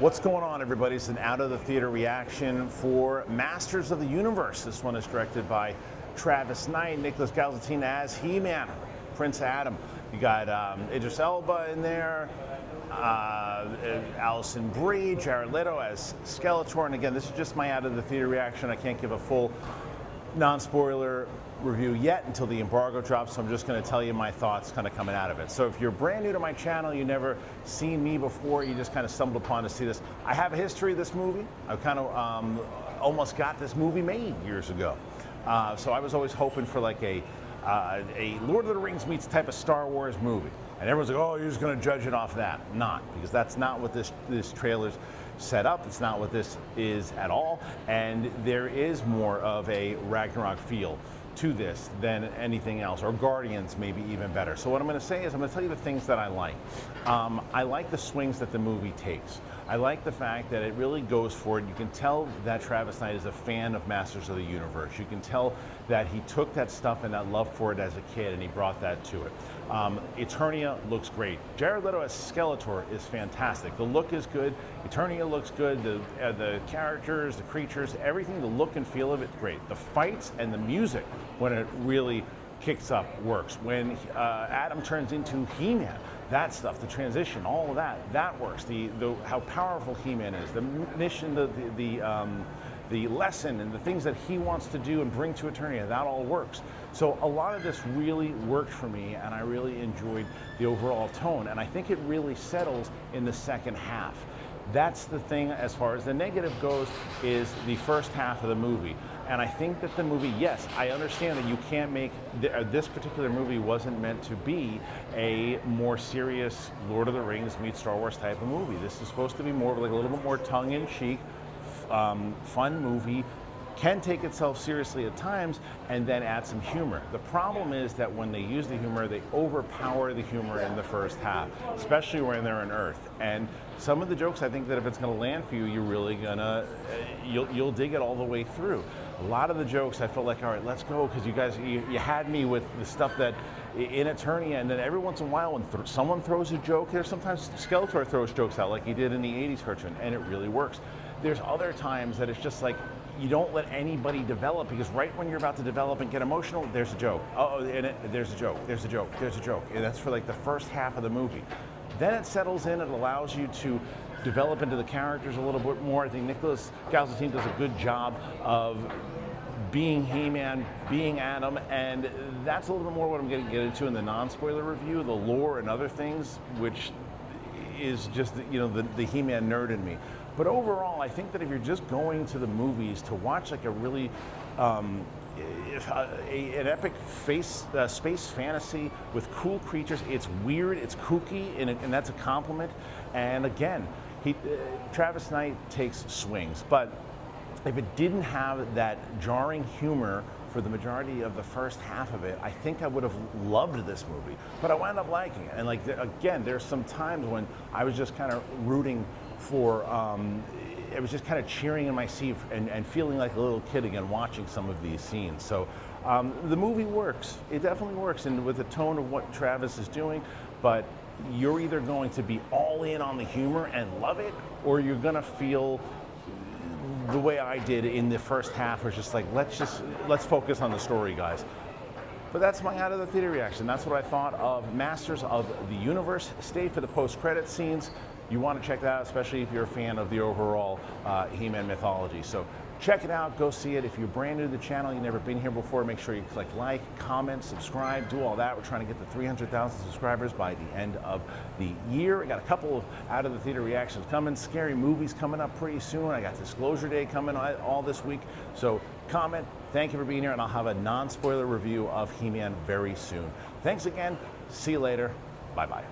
What's going on, everybody? It's an out of the theater reaction for Masters of the Universe. This one is directed by Travis Knight, Nicholas Galzatine as He-Man, Prince Adam. You got Idris Elba in there, Alison Brie, Jared Leto as Skeletor. And again, this is just my out of the theater reaction. I can't give a full non-spoiler review yet until the embargo drops, so I'm just going to tell you my thoughts kind of coming out of it. So if you're brand new to my channel, you never seen me before, you just kind of stumbled upon to see this. I have a history of this movie. I kind of almost got this movie made years ago. So I was always hoping for like a Lord of the Rings meets type of Star Wars movie. And everyone's like, oh, you're just going to judge it off that. Not, because that's not what this trailer's set up. It's not what this is at all. And there is more of a Ragnarok feel to this than anything else, or Guardians maybe even better. So what I'm going to say is I'm going to tell you the things that I like. I like the swings that the movie takes. I like the fact that it really goes for it. You can tell that Travis Knight is a fan of Masters of the Universe. You can tell that he took that stuff and that love for it as a kid and he brought that to it. Eternia looks great. Jared Leto as Skeletor is fantastic. The look is good. Eternia looks good. The characters, the creatures, everything, the look and feel of it's great. The fights and the music, when it really kicks up, works. When Adam turns into He-Man, that stuff, the transition, all of that works. How powerful He-Man is, the mission, the lesson, and the things that he wants to do and bring to Eternia, that all works. So a lot of this really worked for me, and I really enjoyed the overall tone. And I think it really settles in the second half. That's the thing as far as the negative goes, is the first half of the movie. And I think that the movie, yes, I understand that you can't make, this particular movie wasn't meant to be a more serious Lord of the Rings meets Star Wars type of movie. This is supposed to be more like a little bit more tongue-in-cheek, fun movie, can take itself seriously at times, and then add some humor. The problem is that when they use the humor, they overpower the humor in the first half, especially when they're on Earth. And some of the jokes, I think that if it's going to land for you, you're really gonna, you'll dig it all the way through. A lot of the jokes, I felt like, all right, let's go, because you guys, you had me with the stuff that in Eternia, and then every once in a while when someone throws a joke, there's sometimes Skeletor throws jokes out like he did in the 80s cartoon, and it really works. There's other times that it's just like, you don't let anybody develop, because right when you're about to develop and get emotional, there's a joke. There's a joke, there's a joke, there's a joke. And that's for like the first half of the movie. Then it settles in, it allows you to develop into the characters a little bit more. I think Nicholas Galzatine does a good job of being He-Man, being Adam, and that's a little bit more what I'm going to get into in the non-spoiler review, the lore and other things, which is just, you know, the He-Man nerd in me. But overall, I think that if you're just going to the movies to watch like a really an epic space fantasy with cool creatures, it's weird, it's kooky, and that's a compliment. And again, Travis Knight takes swings, but if it didn't have that jarring humor for the majority of the first half of it, I think I would have loved this movie. But I wound up liking it. And like, again, there's some times when I was just kind of rooting for, I was just kind of cheering in my seat and feeling like a little kid again watching some of these scenes. So the movie works. It definitely works, and with the tone of what Travis is doing, but you're either going to be all in on the humor and love it, or you're gonna feel the way I did in the first half, was just like, let's focus on the story, guys. But that's my out of the theater reaction. That's what I thought of Masters of the Universe. Stay for the post-credit scenes. You want to check that out, especially if you're a fan of the overall He-Man mythology. So check it out, go see it. If you're brand new to the channel, you've never been here before, make sure you click like, comment, subscribe, do all that. We're trying to get to 300,000 subscribers by the end of the year. I got a couple of out of the theater reactions coming, scary movies coming up pretty soon. I got Disclosure Day coming all this week. So comment, thank you for being here, and I'll have a non-spoiler review of He-Man very soon. Thanks again, see you later, bye-bye.